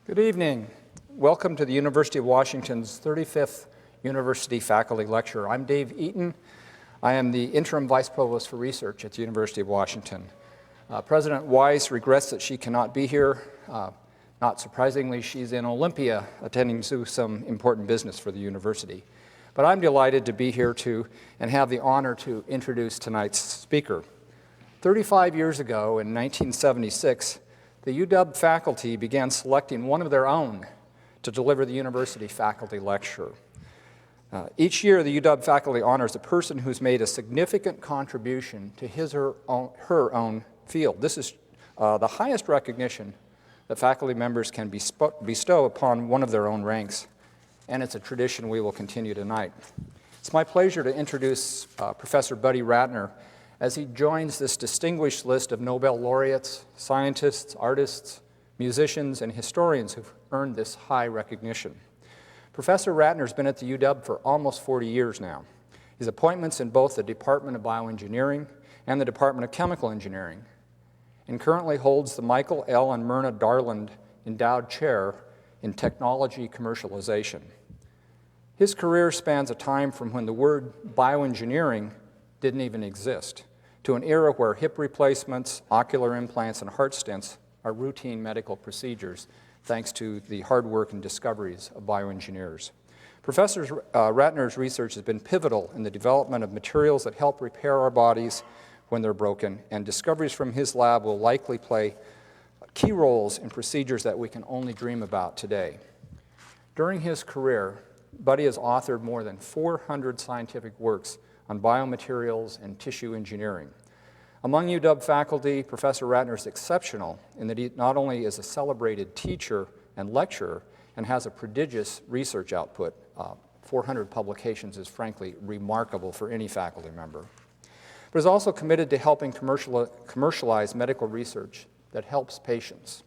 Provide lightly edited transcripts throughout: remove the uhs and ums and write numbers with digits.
Good evening. Welcome to the University of Washington's 35th University Faculty Lecture. I'm Dave Eaton. I am the Interim Vice Provost for Research at the University of Washington. President Weiss regrets that she cannot be here. Not surprisingly, she's in Olympia attending to some important business for the university. But I'm delighted to be here and have the honor to introduce tonight's speaker. 35 years ago, in 1976, the UW faculty began selecting one of their own to deliver the university faculty lecture. Each year, the UW faculty honors a person who's made a significant contribution to his or her own field. This is the highest recognition that faculty members can bestow upon one of their own ranks, and it's a tradition we will continue tonight. It's my pleasure to introduce Professor Buddy Ratner as he joins this distinguished list of Nobel laureates, scientists, artists, musicians, and historians who've earned this high recognition. Professor Ratner's been at the UW for almost 40 years now. His appointments in both the Department of Bioengineering and the Department of Chemical Engineering, and currently holds the Michael L. and Myrna Darland Endowed Chair in Technology Commercialization. His career spans a time from when the word bioengineering didn't even exist, to an era where hip replacements, ocular implants, and heart stents are routine medical procedures, thanks to the hard work and discoveries of bioengineers. Professor Ratner's research has been pivotal in the development of materials that help repair our bodies when they're broken, and discoveries from his lab will likely play key roles in procedures that we can only dream about today. During his career, Buddy has authored more than 400 scientific works on biomaterials and tissue engineering. Among UW faculty, Professor Ratner is exceptional in that he not only is a celebrated teacher and lecturer and has a prodigious research output. 400 publications is frankly remarkable for any faculty member. But is also committed to helping commercialize medical research that helps patients.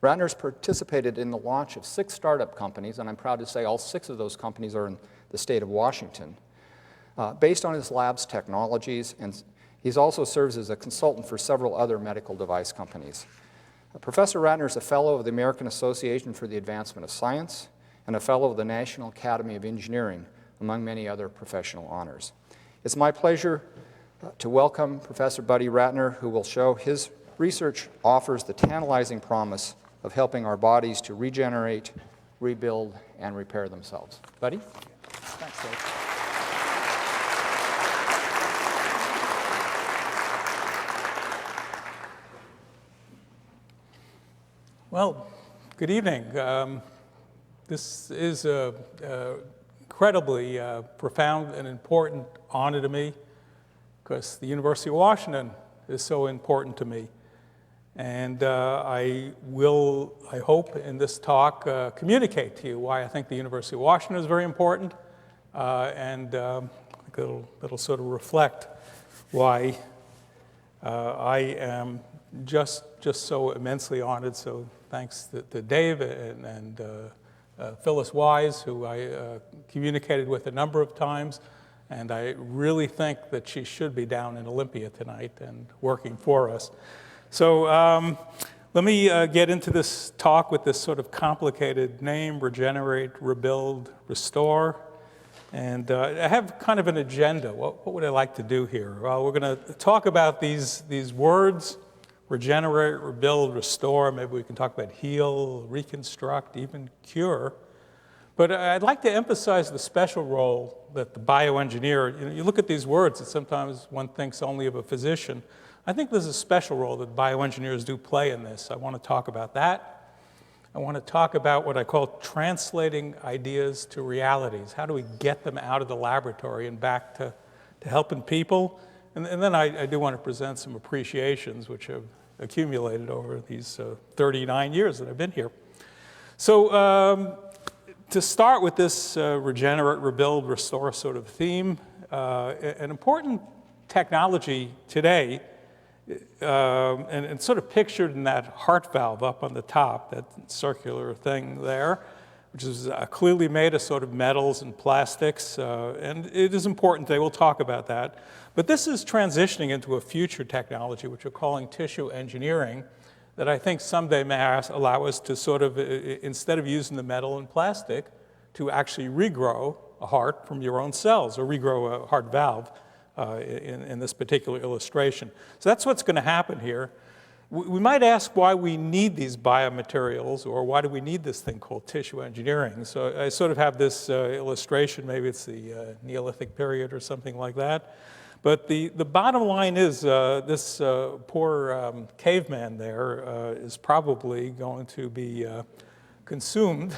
Ratner's participated in the launch of 6 startup companies, and I'm proud to say all 6 of those companies are in the state of Washington, based on his lab's technologies, and he also serves as a consultant for several other medical device companies. Professor Ratner is a fellow of the American Association for the Advancement of Science and a fellow of the National Academy of Engineering, among many other professional honors. It's my pleasure to welcome Professor Buddy Ratner, who will show his research offers the tantalizing promise of helping our bodies to regenerate, rebuild, and repair themselves. Buddy? Thanks, Dave. Well, good evening. This is an incredibly profound and important honor to me because the University of Washington is so important to me. And I hope in this talk, communicate to you why I think the University of Washington is very important, and it'll sort of reflect why I am just so immensely honored. So thanks to Dave and Phyllis Wise, who I communicated with a number of times, and I really think that she should be down in Olympia tonight and working for us. So let me get into this talk with this sort of complicated name: regenerate, rebuild, restore. And I have kind of an agenda. What would I like to do here? Well, we're going to talk about these words: regenerate, rebuild, restore. Maybe we can talk about heal, reconstruct, even cure. But I'd like to emphasize the special role that the bioengineer, you look at these words and sometimes one thinks only of a physician. I think there's a special role that bioengineers do play in this. I want to talk about that. I want to talk about what I call translating ideas to realities. How do we get them out of the laboratory and back to helping people? And then I do want to present some appreciations which have accumulated over these 39 years that I've been here. So to start with this regenerate, rebuild, restore sort of theme, an important technology today, and sort of pictured in that heart valve up on the top, that circular thing there, which is clearly made of sort of metals and plastics, and it is important today. We'll talk about that. But this is transitioning into a future technology, which we're calling tissue engineering, that I think someday may allow us to sort of, instead of using the metal and plastic, to actually regrow a heart from your own cells, or regrow a heart valve in this particular illustration. So that's what's going to happen here. We might ask why we need these biomaterials, or why do we need this thing called tissue engineering. So I sort of have this illustration, maybe it's the Neolithic period or something like that. But the bottom line is this poor caveman there is probably going to be consumed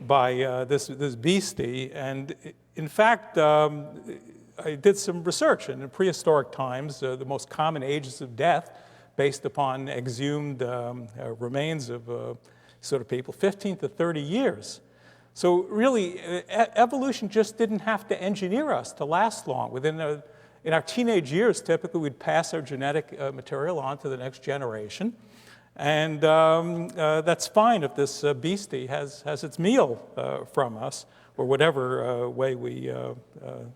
by this beastie. And in fact, I did some research, and in prehistoric times, the most common ages of death based upon exhumed remains of sort of people, 15 to 30 years. So really, evolution just didn't have to engineer us to last long. In our teenage years, typically, we'd pass our genetic material on to the next generation. And that's fine if this beastie has its meal from us, or whatever way we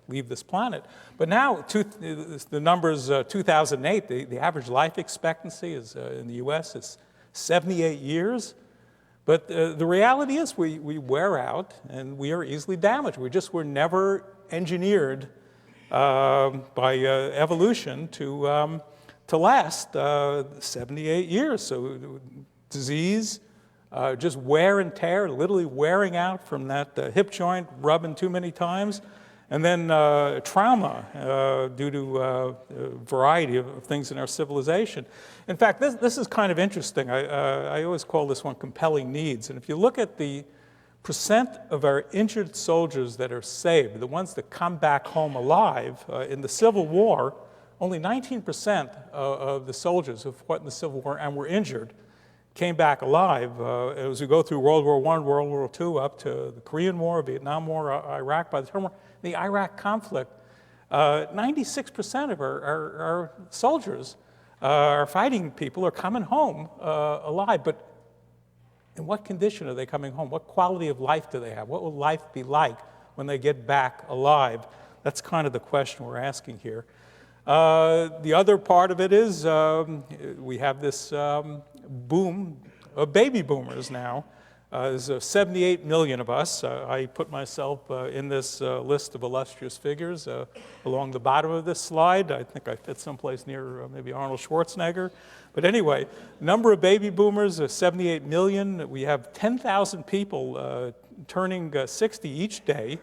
leave this planet. But now, the numbers 2008, the average life expectancy is, in the US is 78 years. But the reality is we wear out and we are easily damaged. We just were never engineered by evolution to last 78 years. So disease, just wear and tear, literally wearing out from that hip joint, rubbing too many times, and then trauma due to a variety of things in our civilization. In fact, this is kind of interesting. I always call this one compelling needs. And if you look at the percent of our injured soldiers that are saved, the ones that come back home alive, in the Civil War, only 19% of the soldiers who fought in the Civil War and were injured came back alive. As we go through World War I, World War II, up to the Korean War, Vietnam War, Iraq, by the time the Iraq conflict, 96% of our soldiers, our fighting people, are coming home alive. But in what condition are they coming home? What quality of life do they have? What will life be like when they get back alive? That's kind of the question we're asking here. The other part of it is we have this boom of baby boomers now. There's 78 million of us. I put myself in this list of illustrious figures along the bottom of this slide. I think I fit someplace near maybe Arnold Schwarzenegger. But anyway, number of baby boomers, 78 million. We have 10,000 people turning 60 each day.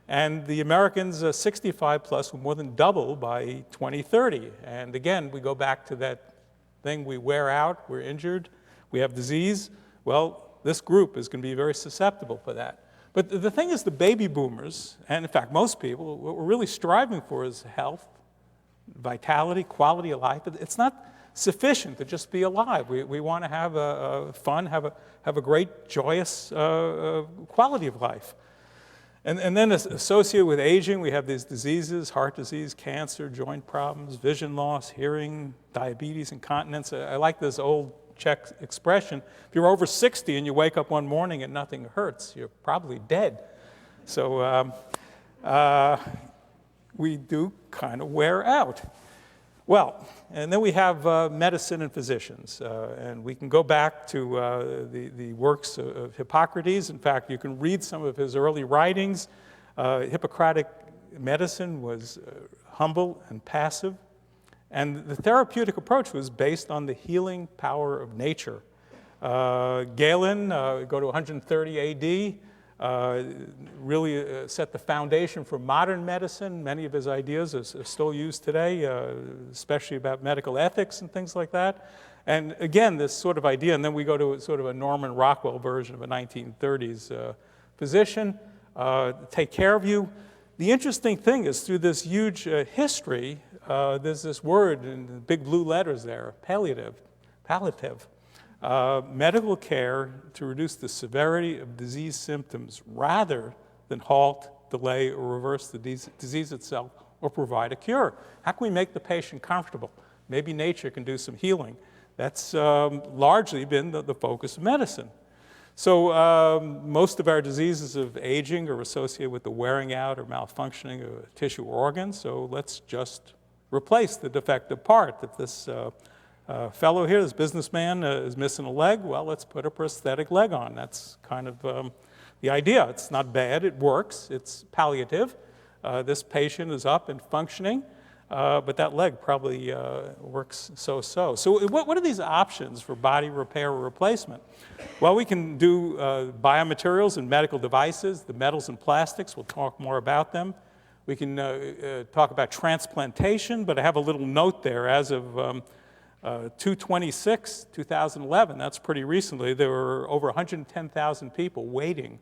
And the Americans 65 plus will more than double by 2030. And again, we go back to that thing, we wear out, we're injured, we have disease. Well, this group is going to be very susceptible for that. But the thing is, the baby boomers, and in fact most people, what we're really striving for is health, vitality, quality of life. It's not sufficient to just be alive. We want to have fun, have a great, joyous quality of life. And then associated with aging, we have these diseases: heart disease, cancer, joint problems, vision loss, hearing, diabetes, incontinence. I like this old Czech expression: if you're over 60 and you wake up one morning and nothing hurts, you're probably dead. So we do kind of wear out. Well, and then we have medicine and physicians. And we can go back to the works of Hippocrates. In fact, you can read some of his early writings. Hippocratic medicine was humble and passive. And the therapeutic approach was based on the healing power of nature. Galen, go to 130 AD, really set the foundation for modern medicine. Many of his ideas are still used today, especially about medical ethics and things like that. And again, this sort of idea, and then we go to sort of a Norman Rockwell version of a 1930s physician, take care of you. The interesting thing is, through this huge history, there's this word in big blue letters there, palliative. Medical care to reduce the severity of disease symptoms rather than halt, delay, or reverse the disease itself or provide a cure. How can we make the patient comfortable? Maybe nature can do some healing. That's largely been the focus of medicine. So most of our diseases of aging are associated with the wearing out or malfunctioning of a tissue or organ, so let's just replace the defective part if this fellow here, this businessman, is missing a leg. Well, let's put a prosthetic leg on. That's kind of the idea. It's not bad. It works. It's palliative. This patient is up and functioning, but that leg probably works so-so. So what are these options for body repair or replacement? Well, we can do biomaterials and medical devices, the metals and plastics. We'll talk more about them. We can talk about transplantation, but I have a little note there. As of 2/26/2011, that's pretty recently, there were over 110,000 people waiting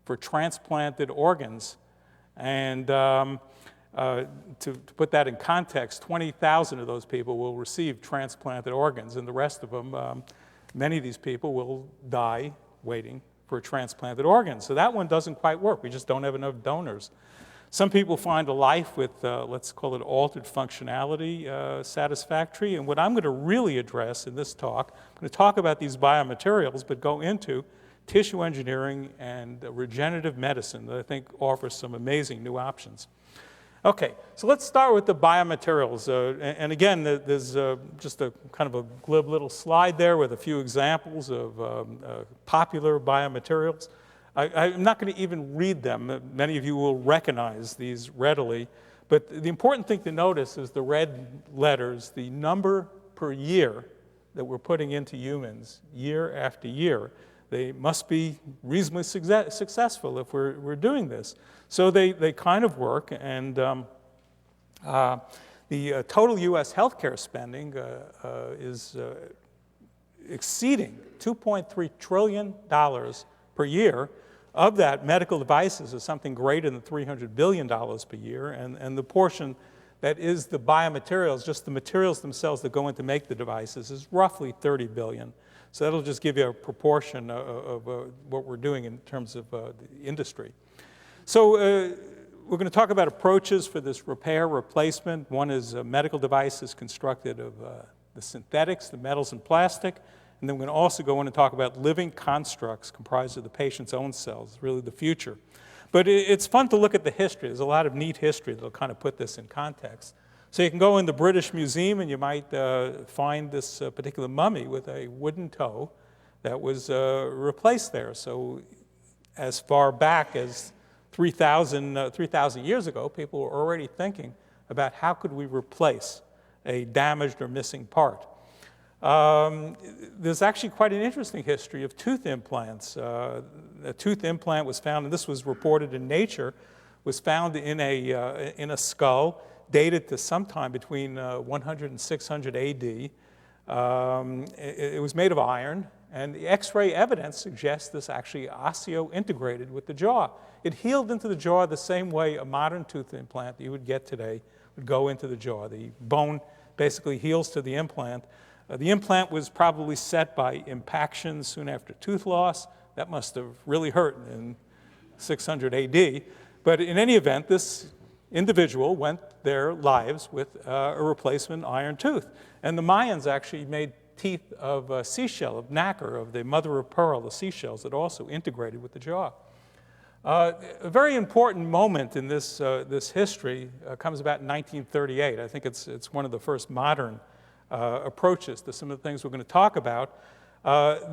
for transplanted organs. And to put that in context, 20,000 of those people will receive transplanted organs, and the rest of them, many of these people will die waiting for transplanted organs. So that one doesn't quite work. We just don't have enough donors. Some people find a life with, let's call it altered functionality, satisfactory. And what I'm going to really address in this talk, I'm going to talk about these biomaterials, but go into tissue engineering and regenerative medicine that I think offers some amazing new options. Okay, so let's start with the biomaterials. And again, there's just a kind of a glib little slide there with a few examples of popular biomaterials. I'm not going to even read them. Many of you will recognize these readily. But the important thing to notice is the red letters, the number per year that we're putting into humans year after year. They must be reasonably successful if we're doing this. So they kind of work. And the total U.S. healthcare spending is exceeding $2.3 trillion per year. Of that, medical devices is something greater than $300 billion per year, and the portion that is the biomaterials, just the materials themselves that go in to make the devices, is roughly $30 billion. So that'll just give you a proportion of what we're doing in terms of the industry. So we're going to talk about approaches for this repair, replacement. One is medical devices constructed of the synthetics, the metals and plastic. And then we're going to also go in and talk about living constructs comprised of the patient's own cells, really the future. But it's fun to look at the history. There's a lot of neat history that will kind of put this in context. So you can go in the British Museum and you might find this particular mummy with a wooden toe that was replaced there. So as far back as 3,000 years ago, people were already thinking about how could we replace a damaged or missing part. There's actually quite an interesting history of tooth implants. A tooth implant was found, and this was reported in Nature, was found in a skull dated to sometime between 100 and 600 AD. It was made of iron, and the X-ray evidence suggests this actually osseo-integrated with the jaw. It healed into the jaw the same way a modern tooth implant that you would get today would go into the jaw. The bone basically heals to the implant. The implant was probably set by impaction soon after tooth loss. That must have really hurt in 600 AD. But in any event, this individual went their lives with a replacement iron tooth. And the Mayans actually made teeth of seashell, of nacre, of the mother of pearl, the seashells that also integrated with the jaw. A very important moment in this history comes about in 1938. I think it's one of the first modern approaches to some of the things we're going to talk about.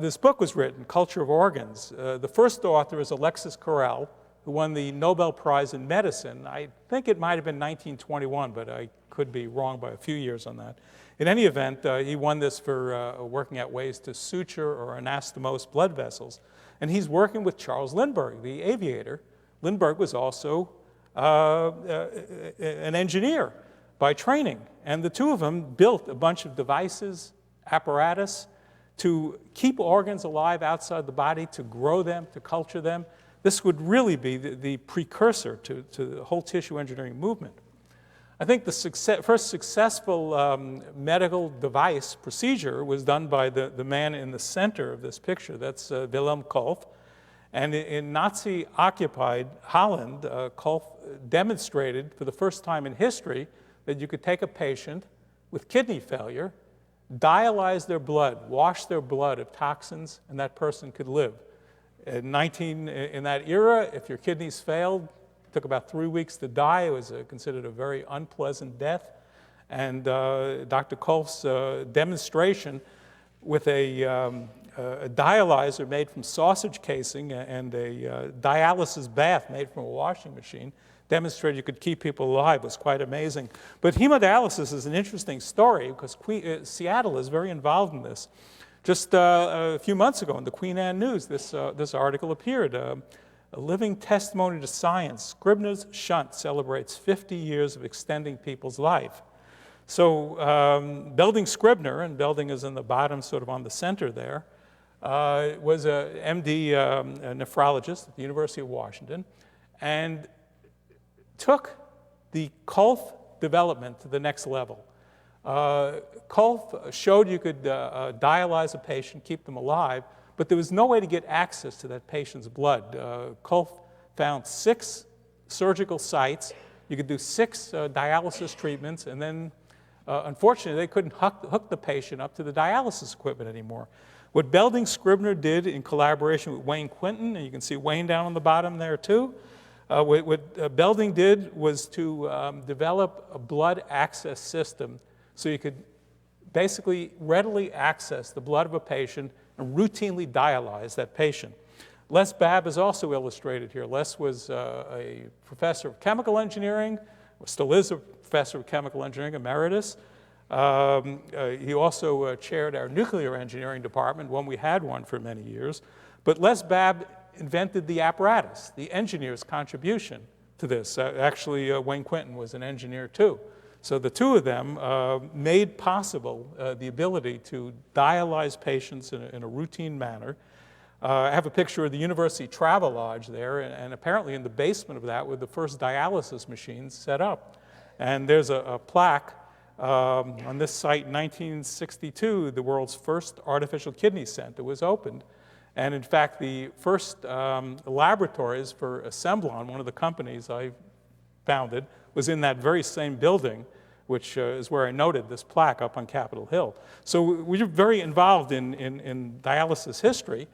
This book was written, Culture of Organs. The first author is Alexis Carrel, who won the Nobel Prize in Medicine. I think it might have been 1921, but I could be wrong by a few years on that. In any event, he won this for working out ways to suture or anastomose blood vessels. And he's working with Charles Lindbergh, the aviator. Lindbergh was also an engineer by training. And the two of them built a bunch of devices, apparatus, to keep organs alive outside the body, to grow them, to culture them. This would really be the precursor to the whole tissue engineering movement. I think the first successful medical device procedure was done by the man in the center of this picture. That's Wilhelm Kolff. And in Nazi-occupied Holland, Kolff demonstrated for the first time in history that you could take a patient with kidney failure, dialyze their blood, wash their blood of toxins, and that person could live. In that era, if your kidneys failed, it took about 3 weeks to die. It was considered a very unpleasant death. And Dr. Kolf's demonstration with a dialyzer made from sausage casing and a dialysis bath made from a washing machine demonstrated you could keep people alive. It was quite amazing. But hemodialysis is an interesting story because Seattle is very involved in this. Just a few months ago in the Queen Anne News, this article appeared. A living testimony to science, Scribner's shunt celebrates 50 years of extending people's life. So Belding Scribner, and Belding is in the bottom, sort of on the center there, was a MD a nephrologist at the University of Washington, and took the Kolf development to the next level. Kolf showed you could dialyze a patient, keep them alive, but there was no way to get access to that patient's blood. Kolf found 6 surgical sites. You could do 6 dialysis treatments, and then unfortunately, they couldn't hook the patient up to the dialysis equipment anymore. What Belding Scribner did in collaboration with Wayne Quinton, and you can see Wayne down on the bottom there too, what Belding did was to develop a blood access system so you could basically readily access the blood of a patient and routinely dialyze that patient. Les Babb is also illustrated here. Les was a professor of chemical engineering, or still is a professor of chemical engineering emeritus. He also chaired our nuclear engineering department when we had one for many years. But Les Babb invented the apparatus, the engineer's contribution to this. Actually, Wayne Quinton was an engineer too. So the two of them made possible the ability to dialyze patients in a routine manner. I have a picture of the University Travelodge there, and apparently in the basement of that were the first dialysis machines set up. And there's a plaque on this site in 1962, the world's first artificial kidney center was opened. And in fact, the first laboratories for Assemblon, one of the companies I founded, was in that very same building, which is where I noted this plaque up on Capitol Hill. So we're very involved in dialysis history.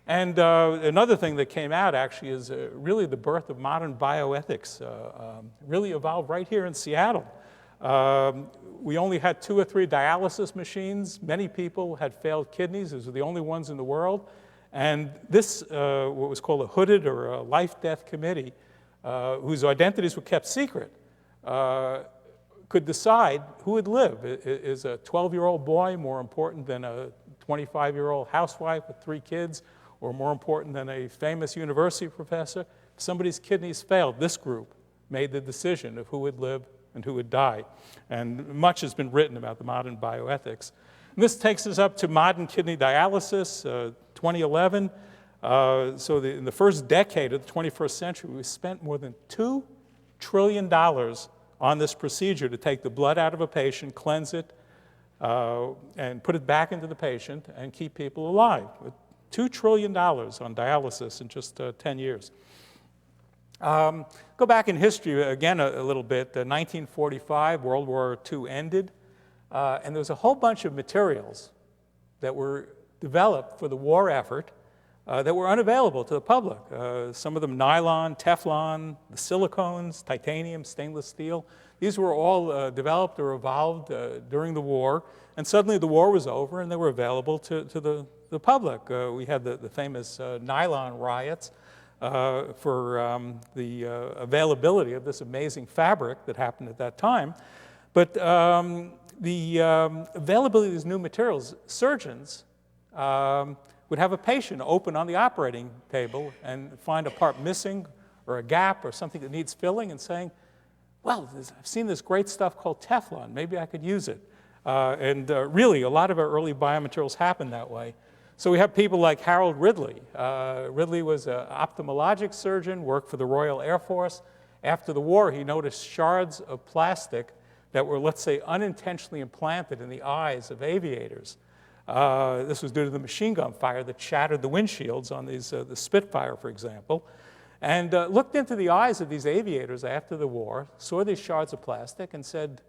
And another thing that came out actually is really the birth of modern bioethics, really evolved right here in Seattle. We only had 2 or 3 dialysis machines. Many people had failed kidneys. Those were the only ones in the world. And this, what was called a hooded or a life-death committee, whose identities were kept secret, could decide who would live. Is a 12-year-old boy more important than a 25-year-old housewife with 3 kids, or more important than a famous university professor? If somebody's kidneys failed, this group made the decision of who would live and who would die. And much has been written about the modern bioethics. And this takes us up to modern kidney dialysis, 2011. In the first decade of the 21st century, we spent more than $2 trillion on this procedure to take the blood out of a patient, cleanse it, and put it back into the patient and keep people alive. $2 trillion on dialysis in just 10 years. Go back in history again a little bit. 1945, World War II ended, and there was a whole bunch of materials that were developed for the war effort that were unavailable to the public. Some of them nylon, Teflon, the silicones, titanium, stainless steel. These were all developed or evolved during the war, and suddenly the war was over and they were available to the public. We had the famous nylon riots for the availability of this amazing fabric that happened at that time. But the availability of these new materials, surgeons would have a patient open on the operating table and find a part missing or a gap or something that needs filling and saying, well, I've seen this great stuff called Teflon, maybe I could use it. Really, a lot of our early biomaterials happened that way. So we have people like Harold Ridley. Ridley was an ophthalmologic surgeon, worked for the Royal Air Force. After the war, he noticed shards of plastic that were, let's say, unintentionally implanted in the eyes of aviators. This was due to the machine gun fire that shattered the windshields on these, the Spitfire, for example. And looked into the eyes of these aviators after the war, saw these shards of plastic, and said,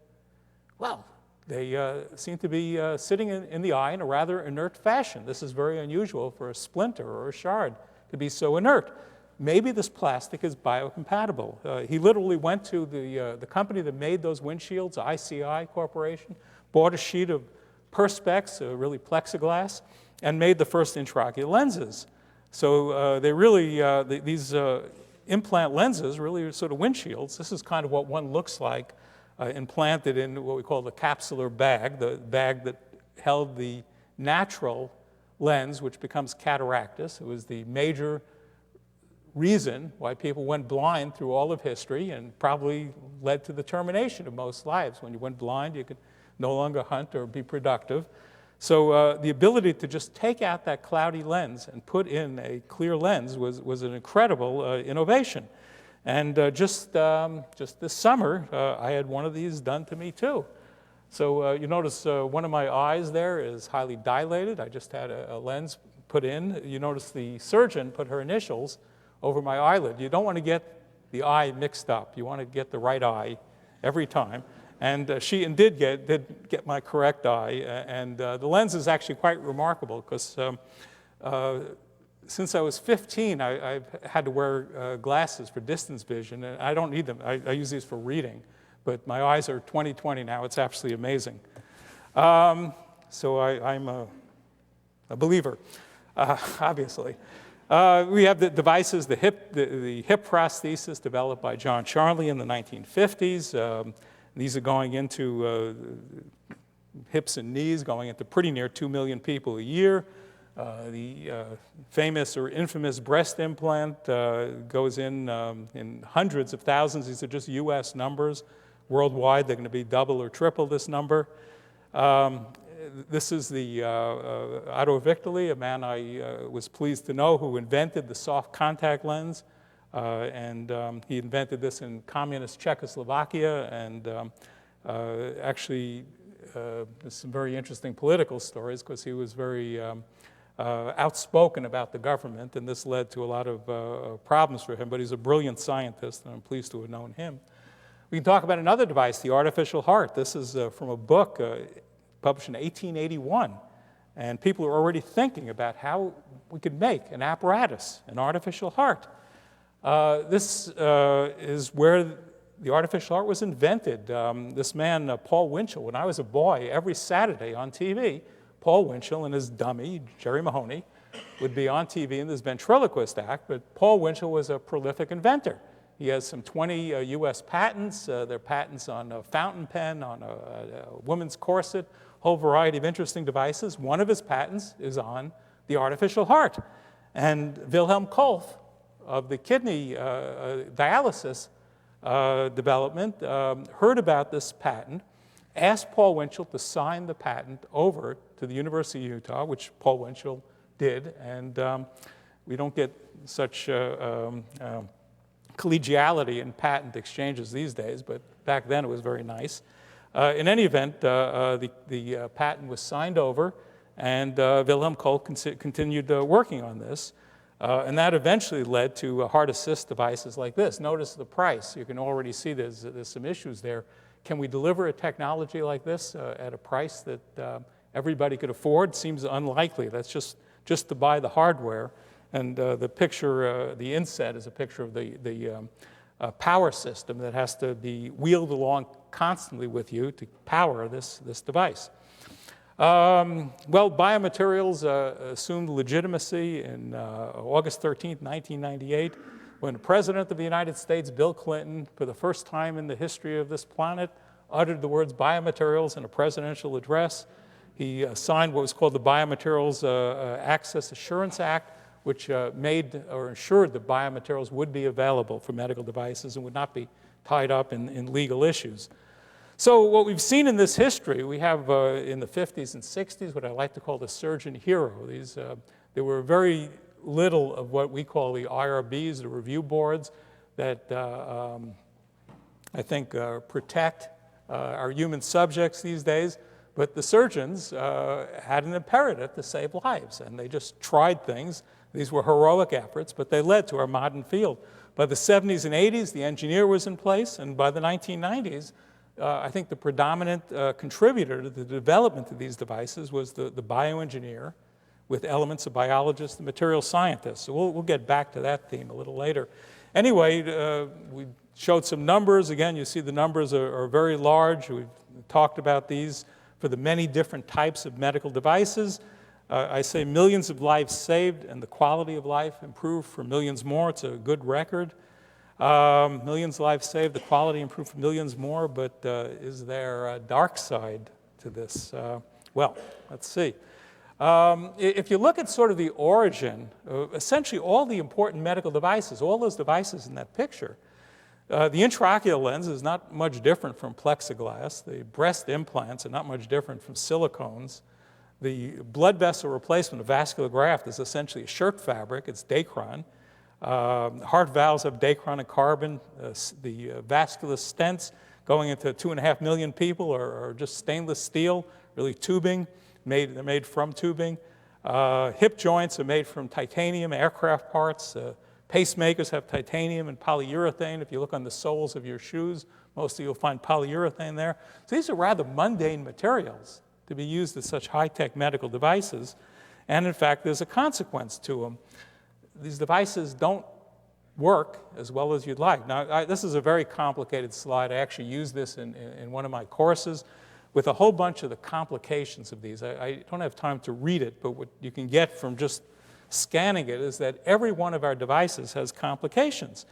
well, they seem to be sitting in the eye in a rather inert fashion. This is very unusual for a splinter or a shard to be so inert. maybe this plastic is biocompatible. He literally went to the company that made those windshields, ICI Corporation, bought a sheet of Perspex, really plexiglass, and made the first intraocular lenses. So they really, these implant lenses really are sort of windshields. This is kind of what one looks like implanted in what we call the capsular bag, the bag that held the natural lens, which becomes cataractus. It was the major reason why people went blind through all of history and probably led to the termination of most lives. When you went blind, you could no longer hunt or be productive. So the ability to just take out that cloudy lens and put in a clear lens was an incredible innovation. And just this summer, I had one of these done to me too. So you notice one of my eyes there is highly dilated. I just had a lens put in. You notice the surgeon put her initials over my eyelid. You don't want to get the eye mixed up. You want to get the right eye every time. And she did get my correct eye. And the lens is actually quite remarkable because since I was 15, I've had to wear glasses for distance vision. And I don't need them. I use these for reading. But my eyes are 20/20 now. It's absolutely amazing. So I'm a believer, obviously. We have the devices, the hip prosthesis developed by John Charley in the 1950s. These are going into hips and knees, going into pretty near 2 million people a year. The famous or infamous breast implant goes in hundreds of thousands. These are just US numbers. Worldwide, they're going to be double or triple this number. This is the Otto Victorly, a man I was pleased to know who invented the soft contact lens. He invented this in communist Czechoslovakia, and actually there's some very interesting political stories because he was very outspoken about the government, and this led to a lot of problems for him, but he's a brilliant scientist, and I'm pleased to have known him. We can talk about another device, the artificial heart. This is from a book published in 1881, and people are already thinking about how we could make an apparatus, an artificial heart. This is where the artificial heart was invented. This man, Paul Winchell, when I was a boy, every Saturday on TV, Paul Winchell and his dummy, Jerry Mahoney, would be on TV in this ventriloquist act, but Paul Winchell was a prolific inventor. He has some 20 US patents. They're patents on a fountain pen, on a woman's corset, whole variety of interesting devices. One of his patents is on the artificial heart. And Wilhelm Kolff of the kidney dialysis development heard about this patent, asked Paul Winchell to sign the patent over to the University of Utah, which Paul Winchell did. And we don't get such collegiality in patent exchanges these days, but back then it was very nice. In any event, the patent was signed over, and Wilhelm Kolff continued working on this. And that eventually led to heart assist devices like this. Notice the price. You can already see there's some issues there. Can we deliver a technology like this at a price that everybody could afford? Seems unlikely. That's just to buy the hardware. And the picture, the inset is a picture of the power system that has to be wheeled along constantly with you to power this device. Well, biomaterials assumed legitimacy in August 13th, 1998, when the President of the United States, Bill Clinton, for the first time in the history of this planet, uttered the words biomaterials in a presidential address. He signed what was called the Biomaterials Access Assurance Act, which made or ensured that biomaterials would be available for medical devices and would not be tied up in legal issues. So what we've seen in this history, we have in the 50s and 60s what I like to call the surgeon hero. There were very little of what we call the IRBs, the review boards, that I think protect our human subjects these days. But the surgeons had an imperative to save lives, and they just tried things. These were heroic efforts, but they led to our modern field. By the 70s and 80s, the engineer was in place, and by the 1990s, I think the predominant contributor to the development of these devices was the bioengineer, with elements of biologists and material scientists. So we'll get back to that theme a little later. Anyway, we showed some numbers. Again, you see the numbers are very large. We've talked about these for the many different types of medical devices. I say millions of lives saved and the quality of life improved for millions more. It's a good record. Millions of lives saved, the quality improved for millions more, but is there a dark side to this? Well, let's see. If you look at sort of the origin, essentially all the important medical devices, all those devices in that picture, the intraocular lens is not much different from plexiglass. The breast implants are not much different from silicones. The blood vessel replacement, a vascular graft, is essentially a shirt fabric. It's Dacron. Heart valves have Dacron and carbon. The vascular stents going into 2.5 million people are just stainless steel, really tubing. They're made from tubing. Hip joints are made from titanium, aircraft parts. Pacemakers have titanium and polyurethane. If you look on the soles of your shoes, most of you will find polyurethane there. So these are rather mundane materials to be used as such high-tech medical devices. And in fact, there's a consequence to them. These devices don't work as well as you'd like. Now, this is a very complicated slide. I actually used this in one of my courses with a whole bunch of the complications of these. I don't have time to read it, but what you can get from just scanning it is that every one of our devices has complications.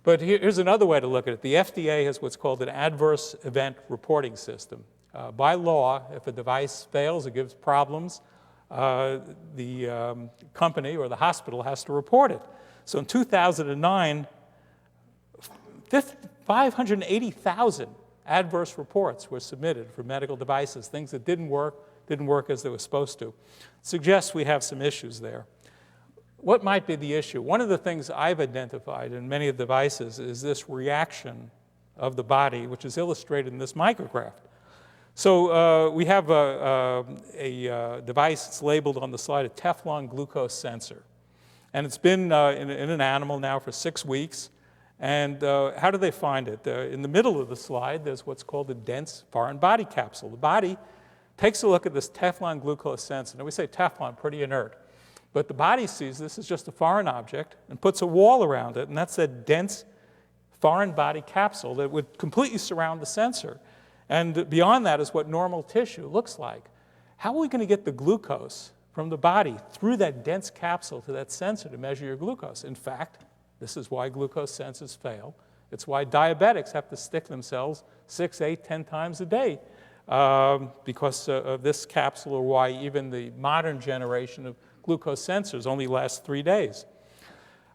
But here's another way to look at it. The FDA has what's called an adverse event reporting system. By law, if a device fails or gives problems, the company or the hospital has to report it. So in 2009, 580,000 adverse reports were submitted for medical devices, things that didn't work as they were supposed to. Suggests we have some issues there. What might be the issue? One of the things I've identified in many of the devices is this reaction of the body, which is illustrated in this micrograph. So we have a device that's labeled on the slide a Teflon glucose sensor. And it's been in an animal now for 6 weeks. And how do they find it? In the middle of the slide, there's what's called a dense foreign body capsule. The body takes a look at this Teflon glucose sensor. Now we say Teflon, pretty inert. But the body sees this as just a foreign object and puts a wall around it, and that's a dense foreign body capsule that would completely surround the sensor. And beyond that is what normal tissue looks like. How are we going to get the glucose from the body through that dense capsule to that sensor to measure your glucose? In fact, this is why glucose sensors fail. It's why diabetics have to stick themselves 6, 8, 10 times a day because of this capsule, or why even the modern generation of glucose sensors only last 3 days.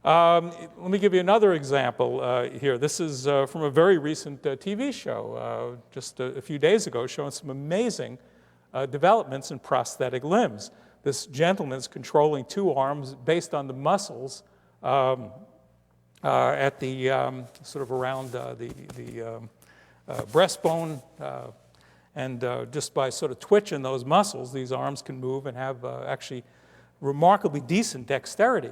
Let me give you another example here. This is from a very recent TV show, just a few days ago, showing some amazing developments in prosthetic limbs. This gentleman is controlling 2 arms based on the muscles at the sort of around the breastbone, and just by sort of twitching those muscles, these arms can move and have actually remarkably decent dexterity.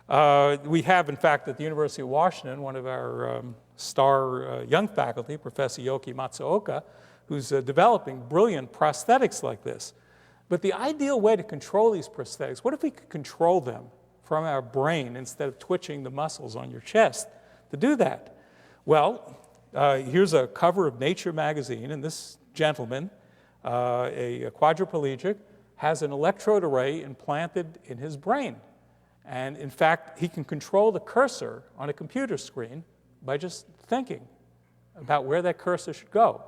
We have, in fact, at the University of Washington, one of our star young faculty, Professor Yoki Matsuoka, who's developing brilliant prosthetics like this. But the ideal way to control these prosthetics, what if we could control them from our brain instead of twitching the muscles on your chest to do that? Well, here's a cover of Nature magazine, and this gentleman, a quadriplegic, has an electrode array implanted in his brain. And in fact, he can control the cursor on a computer screen by just thinking about where that cursor should go.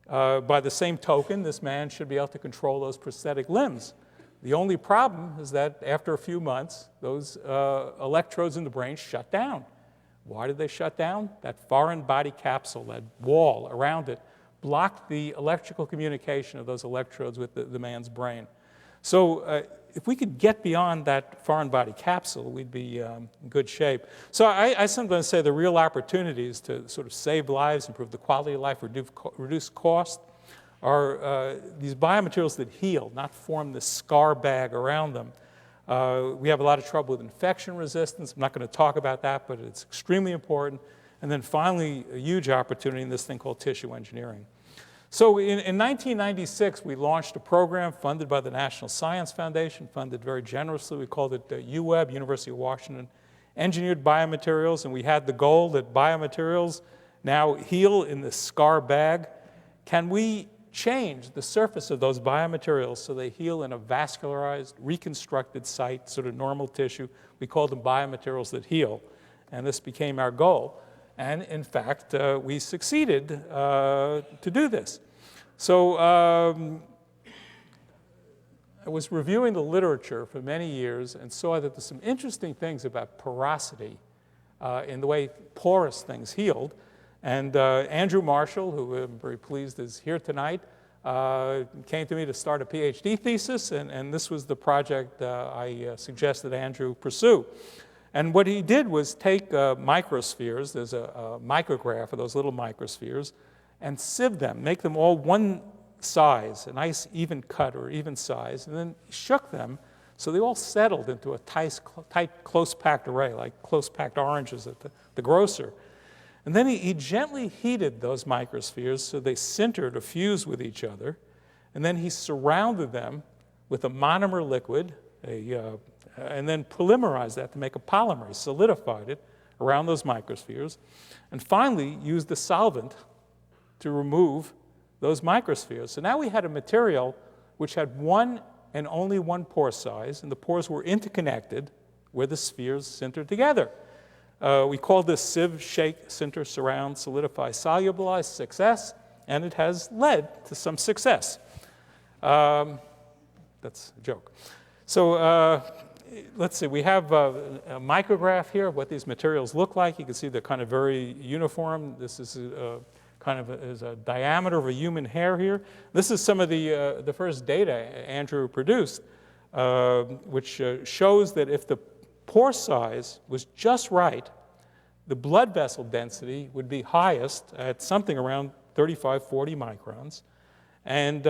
By the same token, this man should be able to control those prosthetic limbs. The only problem is that after a few months, those electrodes in the brain shut down. Why did they shut down? That foreign body capsule, that wall around it, blocked the electrical communication of those electrodes with the man's brain. So if we could get beyond that foreign body capsule, we'd be in good shape. So I sometimes say the real opportunities to sort of save lives, improve the quality of life, reduce cost, are these biomaterials that heal, not form this scar bag around them. We have a lot of trouble with infection resistance. I'm not going to talk about that, but it's extremely important. And then finally, a huge opportunity in this thing called tissue engineering. So in 1996, we launched a program funded by the National Science Foundation, funded very generously. We called it UWeb, University of Washington Engineered Biomaterials, and we had the goal that biomaterials now heal in the scar bag. Can we change the surface of those biomaterials so they heal in a vascularized, reconstructed site, sort of normal tissue? We called them biomaterials that heal, and this became our goal. And in fact, we succeeded to do this. So I was reviewing the literature for many years and saw that there's some interesting things about porosity in the way porous things healed. And Andrew Marshall, who I'm very pleased is here tonight, came to me to start a PhD thesis, and this was the project I suggested Andrew pursue. And what he did was take microspheres, there's a micrograph of those little microspheres, and sieve them, make them all one size, a nice even cut or even size, and then shook them so they all settled into a tight close-packed array, like close-packed oranges at the grocer. And then he gently heated those microspheres so they sintered or fused with each other, and then he surrounded them with a monomer liquid, and then polymerized that to make a polymer. He solidified it around those microspheres, and finally used a solvent to remove those microspheres. So now we had a material which had one and only one pore size, and the pores were interconnected where the spheres sintered together. We call this sieve, shake, sinter, surround, solidify, solubilize, success, and it has led to some success. That's a joke. So let's see, we have a micrograph here of what these materials look like. You can see they're kind of very uniform. This is is a diameter of a human hair here. This is some of the first data Andrew produced, which shows that if the pore size was just right, the blood vessel density would be highest at something around 35, 40 microns. And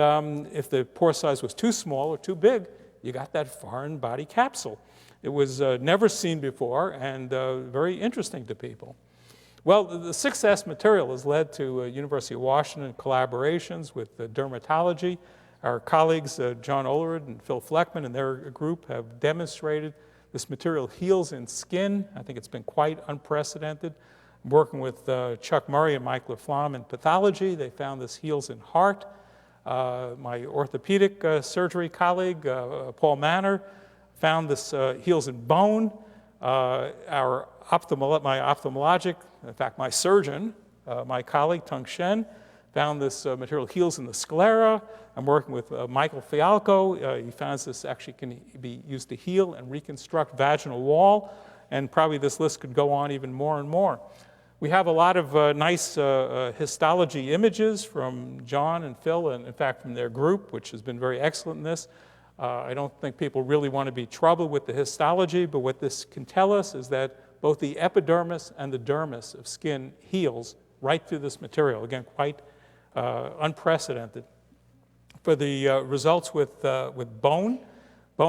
if the pore size was too small or too big, you got that foreign body capsule. It was never seen before and very interesting to people. Well, the success material has led to University of Washington collaborations with dermatology. Our colleagues, John Olerud and Phil Fleckman and their group have demonstrated this material heals in skin. I think it's been quite unprecedented. I'm working with Chuck Murray and Mike Laflamme in pathology. They found this heals in heart. My orthopedic surgery colleague, Paul Manor, found this heals in bone. My ophthalmologic, in fact, my surgeon, my colleague, Tung Shen, found this material heals in the sclera. I'm working with Michael Fialco. He finds this actually can be used to heal and reconstruct vaginal wall. And probably this list could go on even more and more. We have a lot of nice histology images from John and Phil, and in fact from their group, which has been very excellent in this. I don't think people really want to be troubled with the histology, but what this can tell us is that both the epidermis and the dermis of skin heals right through this material. Again, quite unprecedented. For the results with bone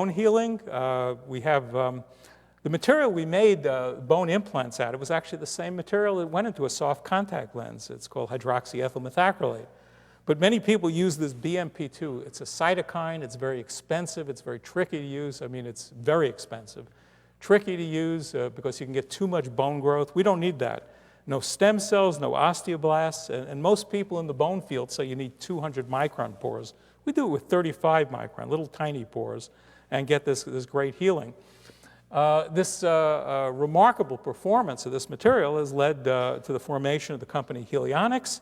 healing, we have the material we made bone implants out of was actually the same material that went into a soft contact lens. It's called hydroxyethyl methacrylate. But many people use this BMP2. It's a cytokine. It's very expensive. It's very tricky to use. I mean, it's very expensive. Tricky to use because you can get too much bone growth. We don't need that. No stem cells, no osteoblasts, and most people in the bone field say you need 200 micron pores. We do it with 35 micron, little tiny pores, and get this great healing. This remarkable performance of this material has led to the formation of the company Helionics,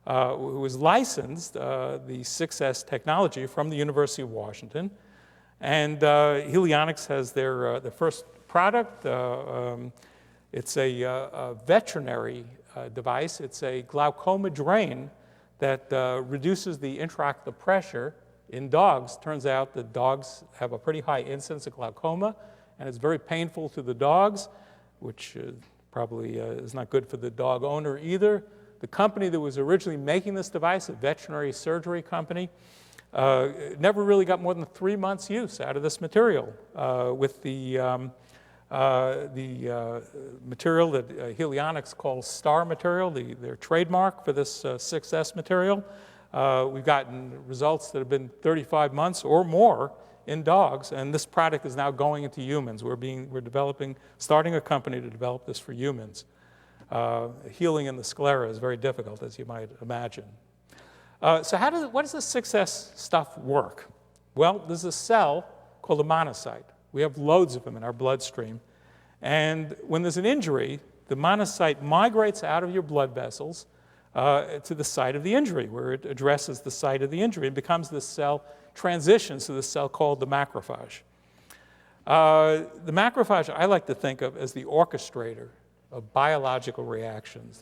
who has licensed the Success technology from the University of Washington. And Helionics has their first product. It's a veterinary device. It's a glaucoma drain that reduces the intraocular pressure in dogs. Turns out that dogs have a pretty high incidence of glaucoma, and it's very painful to the dogs, which probably is not good for the dog owner either. The company that was originally making this device, a veterinary surgery company, never really got more than 3 months use out of this material. With the material that Helionics calls star material, their trademark for this Success material, We've gotten results that have been 35 months or more in dogs, and this product is now going into humans. We're starting a company to develop this for humans. Healing in the sclera is very difficult, as you might imagine. So what does this 6S stuff work? Well, there's a cell called a monocyte. We have loads of them in our bloodstream. And when there's an injury, the monocyte migrates out of your blood vessels to the site of the injury, where it addresses the site of the injury and becomes this cell, transitions to the cell called the macrophage. The macrophage I like to think of as the orchestrator of biological reactions.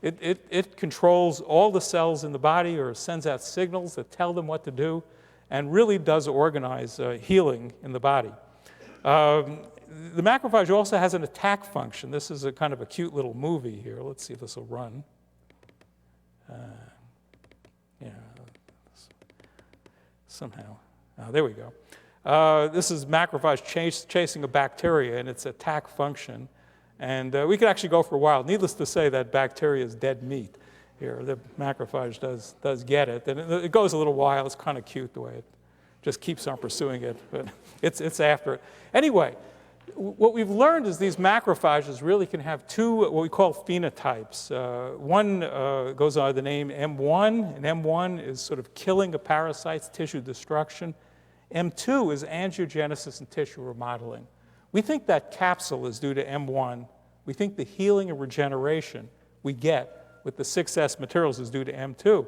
It controls all the cells in the body, or sends out signals that tell them what to do, and really does organize healing in the body. The macrophage also has an attack function. This is a kind of a cute little movie here. Let's see if this will run. Yeah, somehow. There we go. This is macrophage chasing a bacteria and its attack function. And we could actually go for a while. Needless to say, that bacteria is dead meat here. The macrophage does get it. And it goes a little while. It's kind of cute the way it just keeps on pursuing it. But it's after it. Anyway, what we've learned is these macrophages really can have two what we call phenotypes. One goes under the name M1, and M1 is sort of killing of parasites, tissue destruction. M2 is angiogenesis and tissue remodeling. We think that capsule is due to M1. We think the healing and regeneration we get with the 6S materials is due to M2.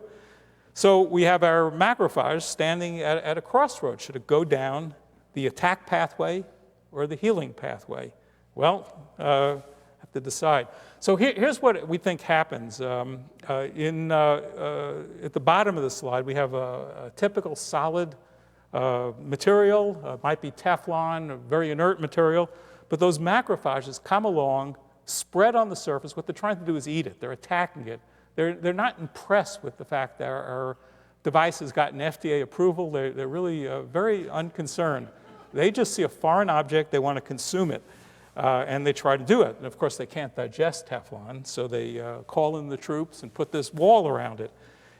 So we have our macrophage standing at a crossroads. Should it go down the attack pathway or the healing pathway? Well, have to decide. So here's what we think happens. At the bottom of the slide, we have a typical solid material. Might be Teflon, a very inert material. But those macrophages come along, spread on the surface. What they're trying to do is eat it. They're attacking it. They're not impressed with the fact that our device has gotten FDA approval. They're really very unconcerned. They just see a foreign object, they want to consume it, and they try to do it. And of course, they can't digest Teflon, so they call in the troops and put this wall around it.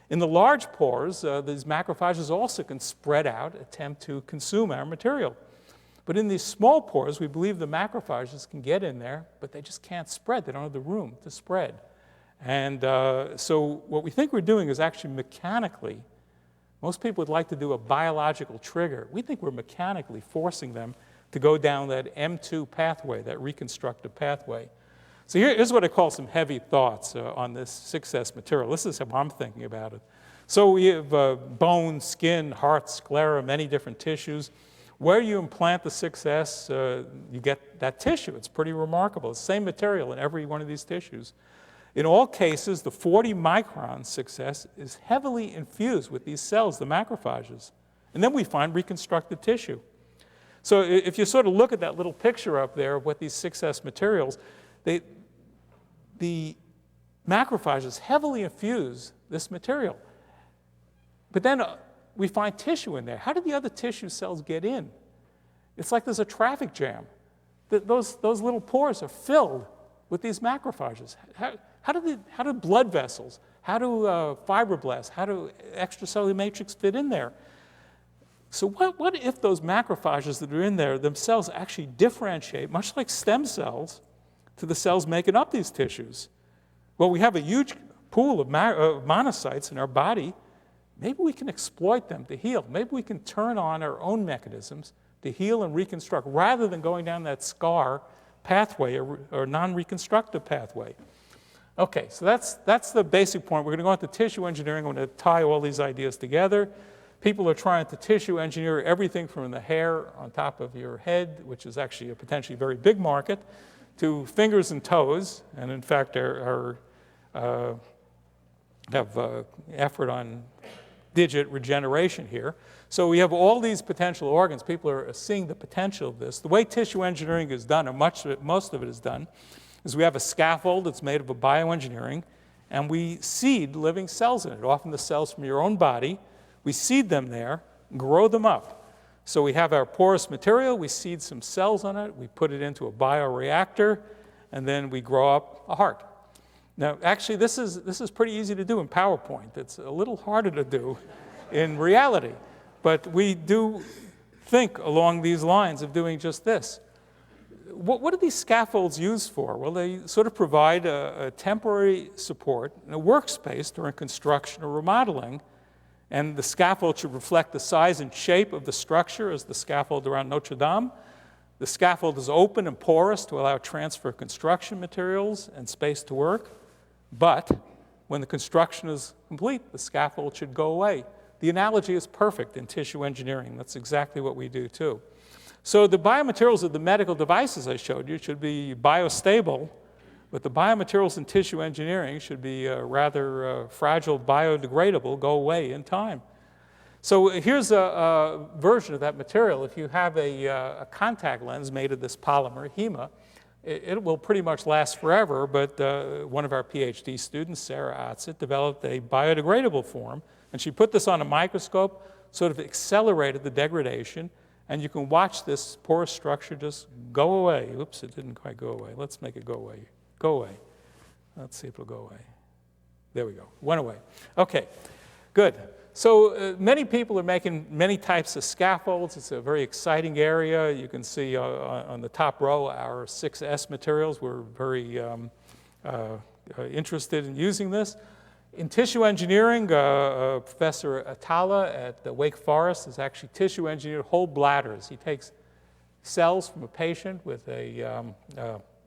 In the large pores, these macrophages also can spread out, attempt to consume our material. But in these small pores, we believe the macrophages can get in there, but they just can't spread. They don't have the room to spread. And so what we think we're doing is actually mechanically. Most people would like to do a biological trigger. We think we're mechanically forcing them to go down that M2 pathway, that reconstructive pathway. So here's what I call some heavy thoughts on this 6S material. This is how I'm thinking about it. So we have bone, skin, heart, sclera, many different tissues. Where you implant the 6S, you get that tissue. It's pretty remarkable. It's the same material in every one of these tissues. In all cases, the 40-micron 6S is heavily infused with these cells, the macrophages. And then we find reconstructed tissue. So if you sort of look at that little picture up there of what these 6S materials, the macrophages heavily infuse this material. But then we find tissue in there. How did the other tissue cells get in? It's like there's a traffic jam. Those little pores are filled with these macrophages. How do blood vessels, how do fibroblasts, how do extracellular matrix fit in there? So what if those macrophages that are in there themselves actually differentiate, much like stem cells, to the cells making up these tissues? Well, we have a huge pool of monocytes in our body. Maybe we can exploit them to heal. Maybe we can turn on our own mechanisms to heal and reconstruct rather than going down that scar pathway or non-reconstructive pathway. Okay, so that's the basic point. We're going to go into tissue engineering. I'm going to tie all these ideas together. People are trying to tissue engineer everything from the hair on top of your head, which is actually a potentially very big market, to fingers and toes, and in fact have effort on digit regeneration here. So we have all these potential organs. People are seeing the potential of this. The way tissue engineering is done, or most of it is done, is we have a scaffold that's made of a bioengineering, and we seed living cells in it, often the cells from your own body. We seed them there, grow them up. So we have our porous material, we seed some cells on it, we put it into a bioreactor, and then we grow up a heart. Now, actually, this is pretty easy to do in PowerPoint. It's a little harder to do in reality. But we do think along these lines of doing just this. What are these scaffolds used for? Well, they sort of provide a temporary support in a workspace during construction or remodeling. And the scaffold should reflect the size and shape of the structure as the scaffold around Notre Dame. The scaffold is open and porous to allow transfer of construction materials and space to work. But when the construction is complete, the scaffold should go away. The analogy is perfect in tissue engineering. That's exactly what we do too. So the biomaterials of the medical devices I showed you should be biostable, but the biomaterials in tissue engineering should be rather fragile, biodegradable, go away in time. So here's a version of that material. If you have a contact lens made of this polymer, HEMA, it will pretty much last forever, but one of our PhD students, Sarah Otzit, developed a biodegradable form, and she put this on a microscope, sort of accelerated the degradation, and you can watch this porous structure just go away. Oops, it didn't quite go away. Let's make it go away. Go away. Let's see if it'll go away. There we go. Went away. Okay, good. So many people are making many types of scaffolds. It's a very exciting area. You can see on the top row our 6S materials. We're very interested in using this. In tissue engineering, Professor Atala at Wake Forest has actually tissue engineered whole bladders. He takes cells from a patient with a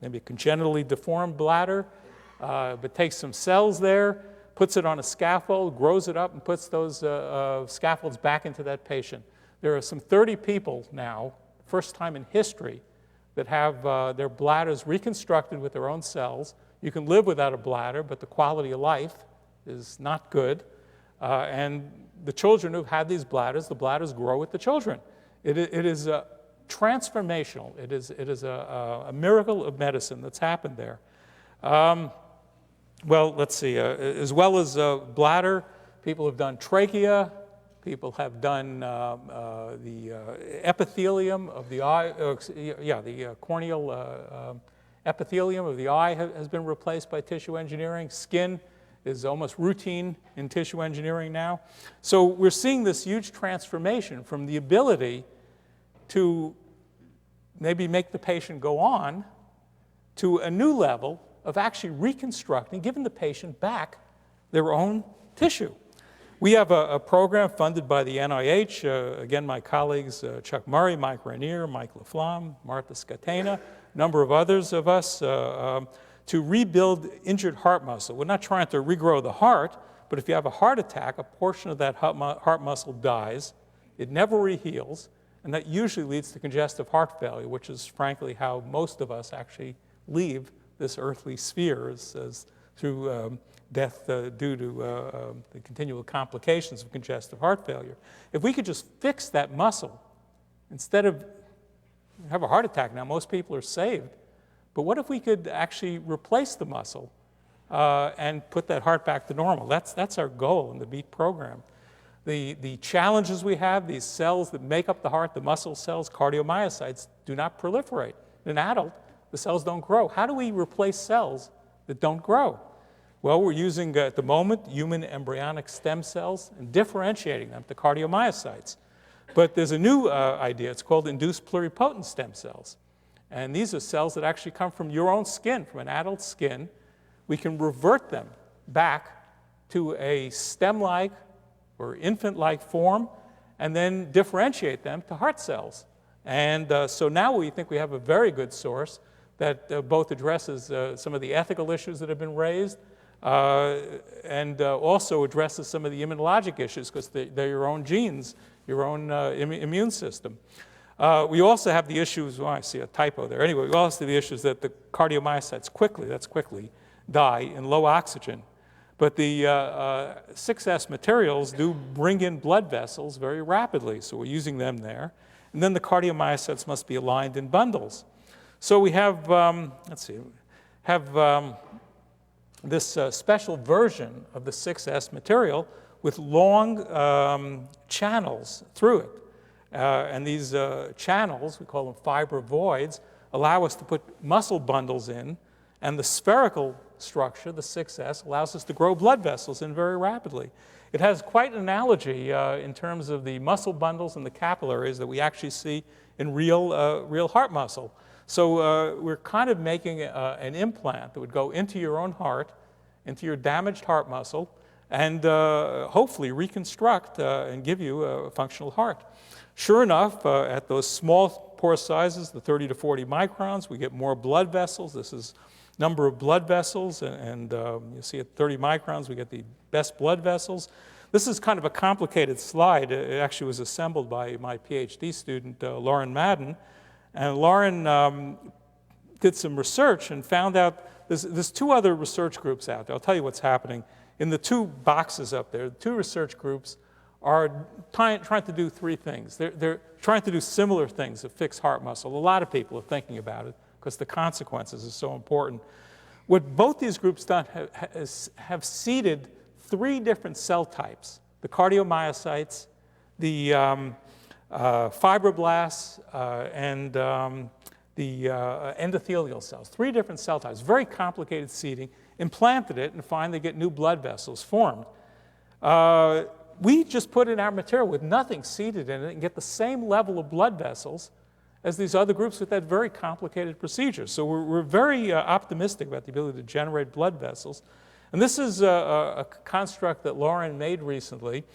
maybe a congenitally deformed bladder, but takes some cells there, puts it on a scaffold, grows it up, and puts those scaffolds back into that patient. There are some 30 people now, first time in history, that have their bladders reconstructed with their own cells. You can live without a bladder, but the quality of life is not good. And the children who've had these bladders, the bladders grow with the children. It is transformational. It is a miracle of medicine that's happened there. Well, let's see, as well as bladder, people have done trachea, people have done the epithelium of the eye, the corneal epithelium of the eye has been replaced by tissue engineering. Skin is almost routine in tissue engineering now. So we're seeing this huge transformation from the ability to maybe make the patient go on to a new level of actually reconstructing, giving the patient back their own tissue. We have a program funded by the NIH, again, my colleagues, Chuck Murray, Mike Rainier, Mike Laflamme, Martha Scatena, a number of others of us, to rebuild injured heart muscle. We're not trying to regrow the heart, but if you have a heart attack, a portion of that heart muscle dies, it never reheals, and that usually leads to congestive heart failure, which is frankly how most of us actually leave this earthly sphere as through death due to the continual complications of congestive heart failure. If we could just fix that muscle, instead of have a heart attack now, most people are saved, but what if we could actually replace the muscle and put that heart back to normal? That's our goal in the BEAT program. The challenges we have, these cells that make up the heart, the muscle cells, cardiomyocytes, do not proliferate. In an adult, the cells don't grow. How do we replace cells that don't grow? Well, we're using, at the moment, human embryonic stem cells and differentiating them to cardiomyocytes. But there's a new idea. It's called induced pluripotent stem cells. And these are cells that actually come from your own skin, from an adult skin. We can revert them back to a stem-like or infant-like form and then differentiate them to heart cells. And so now we think we have a very good source that both addresses some of the ethical issues that have been raised and also addresses some of the immunologic issues because they're your own genes, your own immune system. We also have the issues, well, I see a typo there. Anyway, we also have the issues that the cardiomyocytes quickly die in low oxygen. But the 6S materials do bring in blood vessels very rapidly, so we're using them there. And then the cardiomyocytes must be aligned in bundles. So we have, this special version of the 6S material with long channels through it. And these channels, we call them fiber voids, allow us to put muscle bundles in, and the spherical structure, the 6S, allows us to grow blood vessels in very rapidly. It has quite an analogy in terms of the muscle bundles and the capillaries that we actually see in real heart muscle. So we're kind of making an implant that would go into your own heart, into your damaged heart muscle, and hopefully reconstruct and give you a functional heart. Sure enough, at those small pore sizes, the 30 to 40 microns, we get more blood vessels. This is number of blood vessels, and you see at 30 microns, we get the best blood vessels. This is kind of a complicated slide. It actually was assembled by my PhD student, Lauren Madden. And Lauren did some research and found out there's two other research groups out there. I'll tell you what's happening. In the two boxes up there, the two research groups are trying to do three things. They're trying to do similar things to fix heart muscle. A lot of people are thinking about it because the consequences are so important. What both these groups done have seeded three different cell types: the cardiomyocytes, the fibroblasts, and the endothelial cells. Three different cell types, very complicated seeding, implanted it, and finally get new blood vessels formed. We just put in our material with nothing seeded in it and get the same level of blood vessels as these other groups with that very complicated procedure. So we're very optimistic about the ability to generate blood vessels. And this is a construct that Lauren made recently.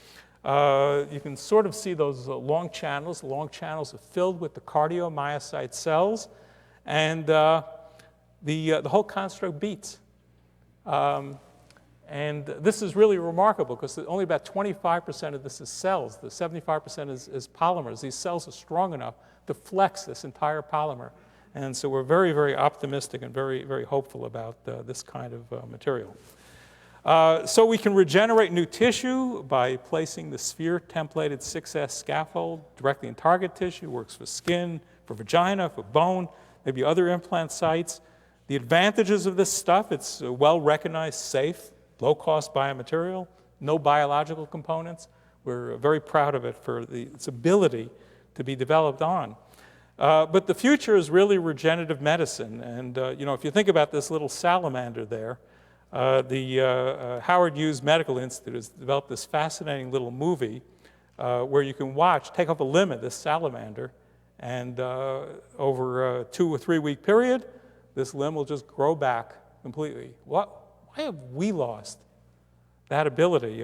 You can sort of see those long channels. The long channels are filled with the cardiomyocyte cells, and the whole construct beats. And this is really remarkable because only about 25% of this is cells. The 75% is polymers. These cells are strong enough to flex this entire polymer. And so we're very, very optimistic and very, very hopeful about this kind of material. So we can regenerate new tissue by placing the sphere templated 6S scaffold directly in target tissue. Works for skin, for vagina, for bone, maybe other implant sites. The advantages of this stuff: it's well-recognized, safe, low-cost biomaterial, no biological components. We're very proud of it for its ability to be developed on. But the future is really regenerative medicine. And if you think about this little salamander there, the Howard Hughes Medical Institute has developed this fascinating little movie where you can take off a limb of this salamander, and over a 2 or 3 week period, this limb will just grow back completely. Why have we lost that ability?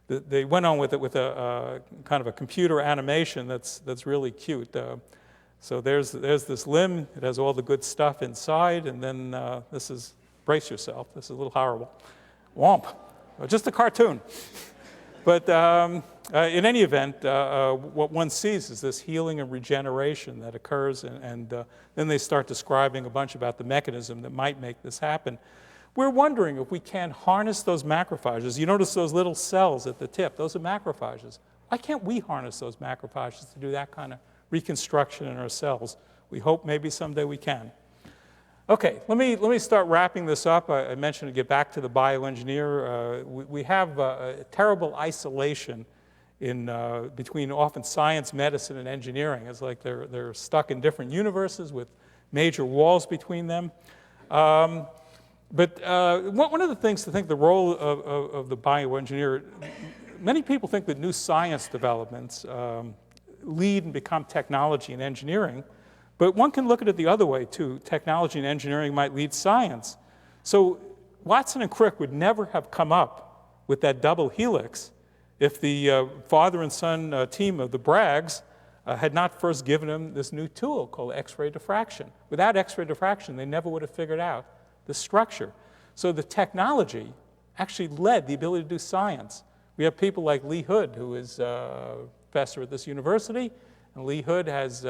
They went on with it with a kind of a computer animation that's really cute. So there's this limb. It has all the good stuff inside, and then this is, brace yourself, this is a little horrible. Womp. Just a cartoon. But in any event, what one sees is this healing and regeneration that occurs, and then they start describing a bunch about the mechanism that might make this happen. We're wondering if we can harness those macrophages. You notice those little cells at the tip, those are macrophages. Why can't we harness those macrophages to do that kind of reconstruction in our cells? We hope maybe someday we can. Okay, let me start wrapping this up. I mentioned to get back to the bioengineer. We have a terrible isolation between often science, medicine, and engineering. It's like they're stuck in different universes with major walls between them. But one of the things to think the role of the bioengineer, many people think that new science developments lead and become technology and engineering, but one can look at it the other way too. Technology and engineering might lead science. So Watson and Crick would never have come up with that double helix if the father and son team of the Braggs had not first given them this new tool called X-ray diffraction. Without X-ray diffraction, they never would have figured out the structure. So the technology actually led the ability to do science. We have people like Lee Hood, who is a professor at this university, and Lee Hood has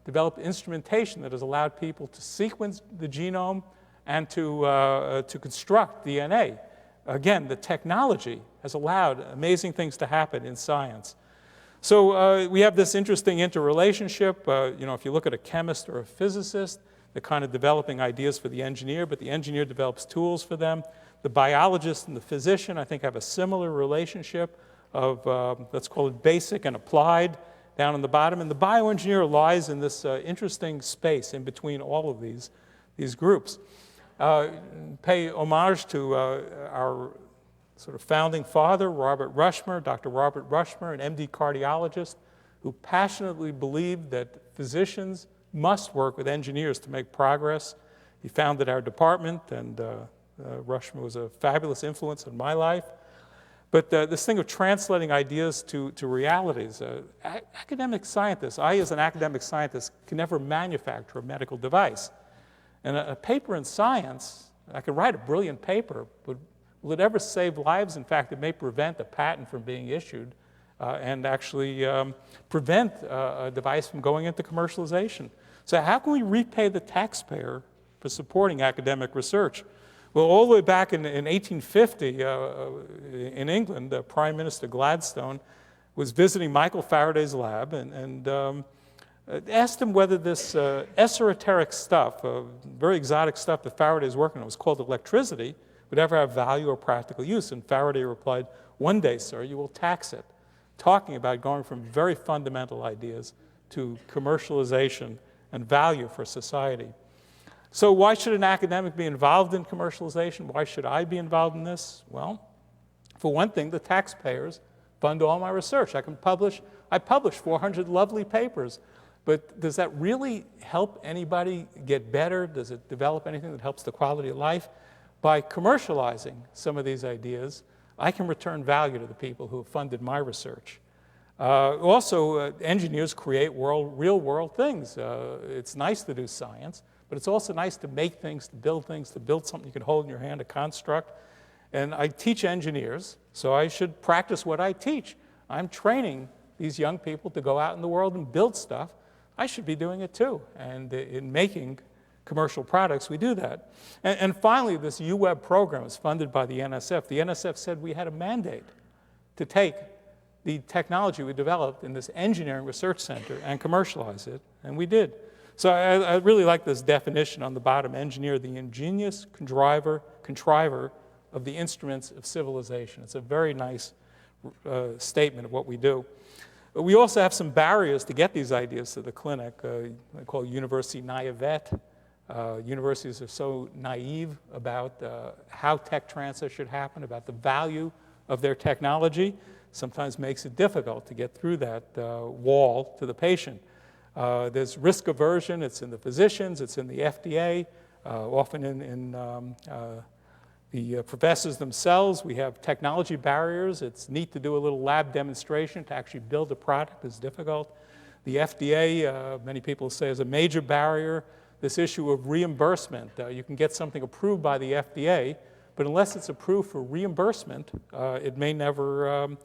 developed instrumentation that has allowed people to sequence the genome and to construct DNA. Again, the technology has allowed amazing things to happen in science. So we have this interesting interrelationship. If you look at a chemist or a physicist, they're kind of developing ideas for the engineer, but the engineer develops tools for them. The biologist and the physician, I think, have a similar relationship of, let's call it basic and applied, down on the bottom. And the bioengineer lies in this interesting space in between all of these groups. pay homage to our sort of founding father, Robert Rushmer, Dr. Robert Rushmer, an MD cardiologist, who passionately believed that physicians must work with engineers to make progress. He founded our department, and Rushmer was a fabulous influence in my life. But this thing of translating ideas to realities, academic scientists, I as an academic scientist can never manufacture a medical device. And a paper in science, I could write a brilliant paper, but will it ever save lives? In fact, it may prevent a patent from being issued and actually prevent a device from going into commercialization. So how can we repay the taxpayer for supporting academic research? Well, all the way back in 1850 in England, Prime Minister Gladstone was visiting Michael Faraday's lab and asked him whether this esoteric stuff, very exotic stuff that Faraday was working on, was called electricity, would ever have value or practical use. And Faraday replied, "One day, sir, you will tax it," talking about going from very fundamental ideas to commercialization and value for society. So why should an academic be involved in commercialization? Why should I be involved in this? Well, for one thing, the taxpayers fund all my research. I publish 400 lovely papers, but does that really help anybody get better? Does it develop anything that helps the quality of life? By commercializing some of these ideas, I can return value to the people who have funded my research. Also, engineers create real-world things. It's nice to do science, but it's also nice to make things, to build something you can hold in your hand, a construct. And I teach engineers, so I should practice what I teach. I'm training these young people to go out in the world and build stuff. I should be doing it too. And in making commercial products, we do that. And finally, this UWeb program is funded by the NSF. The NSF said we had a mandate to take the technology we developed in this engineering research center and commercialize it, and we did. So I really like this definition on the bottom: engineer, the ingenious contriver of the instruments of civilization. It's a very nice statement of what we do. But we also have some barriers to get these ideas to the clinic. I call university naivete. Universities are so naive about how tech transfer should happen, about the value of their technology, sometimes makes it difficult to get through that wall to the patient. There's risk aversion. It's in the physicians, it's in the FDA, often in the professors themselves. We have technology barriers. It's neat to do a little lab demonstration. To actually build a product is difficult. The FDA, many people say, is a major barrier. This issue of reimbursement. You can get something approved by the FDA, but unless it's approved for reimbursement, it may never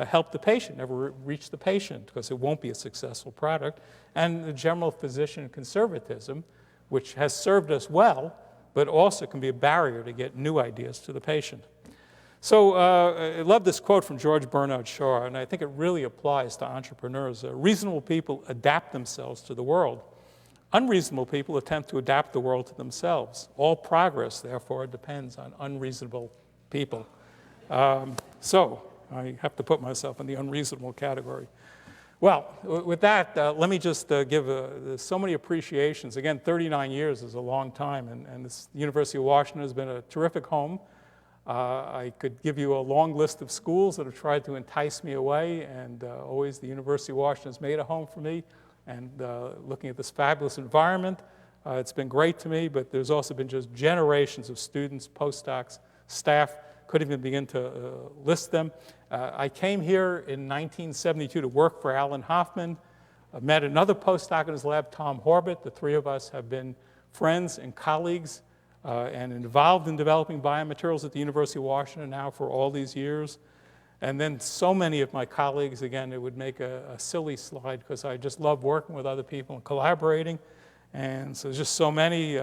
help the patient, never reach the patient, because it won't be a successful product. And the general physician conservatism, which has served us well, but also can be a barrier to get new ideas to the patient. So I love this quote from George Bernard Shaw, and I think it really applies to entrepreneurs. Reasonable people adapt themselves to the world. Unreasonable people attempt to adapt the world to themselves. All progress, therefore, depends on unreasonable people. So I have to put myself in the unreasonable category. Well, with that, let me just give so many appreciations. Again, 39 years is a long time, and this University of Washington has been a terrific home. I could give you a long list of schools that have tried to entice me away, and always the University of Washington has made a home for me. And looking at this fabulous environment, it's been great to me, but there's also been just generations of students, postdocs, staff, couldn't even begin to list them. I came here in 1972 to work for Alan Hoffman. I met another postdoc in his lab, Tom Horbett. The three of us have been friends and colleagues and involved in developing biomaterials at the University of Washington now for all these years. And then so many of my colleagues, again, it would make a silly slide because I just love working with other people and collaborating. And so there's just so many.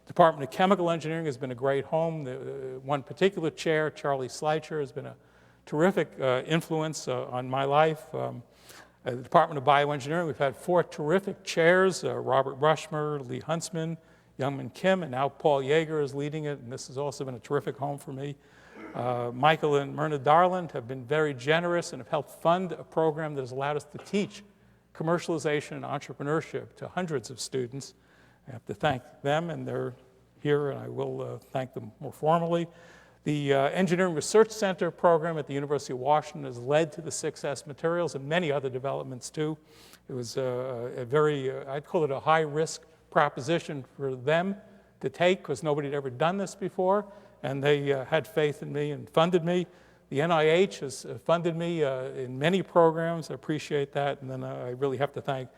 Department of Chemical Engineering has been a great home. One particular chair, Charlie Schleicher, has been a terrific influence on my life. At the Department of Bioengineering, we've had 4 terrific chairs, Robert Rushmer, Lee Huntsman, Youngman Kim, and now Paul Yeager is leading it, and this has also been a terrific home for me. Michael and Myrna Darland have been very generous and have helped fund a program that has allowed us to teach commercialization and entrepreneurship to hundreds of students. I have to thank them and their here, and I will thank them more formally. The Engineering Research Center program at the University of Washington has led to the 6S materials and many other developments too. It was a very, I'd call it a high-risk proposition for them to take because nobody had ever done this before, and they had faith in me and funded me. The NIH has funded me in many programs. I appreciate that, and then I really have to thank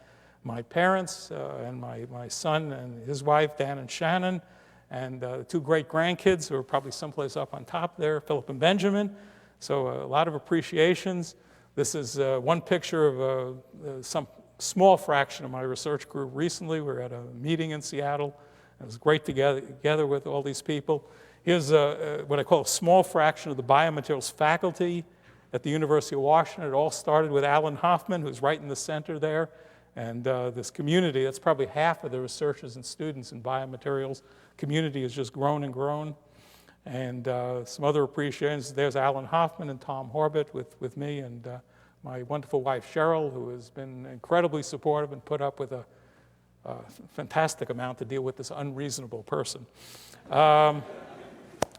my parents and my son and his wife, Dan and Shannon, and two great grandkids who are probably someplace up on top there, Philip and Benjamin. So a lot of appreciations. This is one picture of some small fraction of my research group recently. We were at a meeting in Seattle. It was great together with all these people. Here's what I call a small fraction of the biomaterials faculty at the University of Washington. It all started with Alan Hoffman, who's right in the center there. And this community, that's probably half of the researchers and students in biomaterials. Community has just grown and grown. And some other appreciations. There's Alan Hoffman and Tom Horbett with me, and my wonderful wife, Cheryl, who has been incredibly supportive and put up with a fantastic amount to deal with this unreasonable person.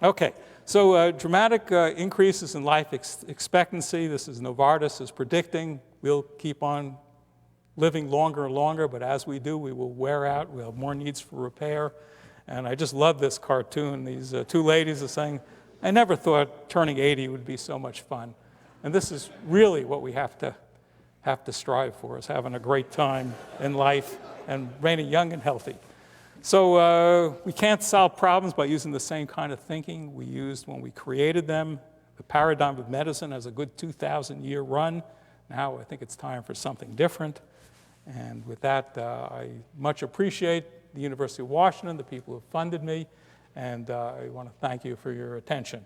Okay, so dramatic increases in life expectancy. This is Novartis is predicting. We'll keep on living longer and longer, but as we do, we will wear out. We'll have more needs for repair. And I just love this cartoon. These two ladies are saying, I never thought turning 80 would be so much fun. And this is really what we have to strive for, is having a great time in life and remaining young and healthy. So we can't solve problems by using the same kind of thinking we used when we created them. The paradigm of medicine has a good 2,000-year run. Now I think it's time for something different. And with that, I much appreciate the University of Washington, the people who have funded me, and I want to thank you for your attention.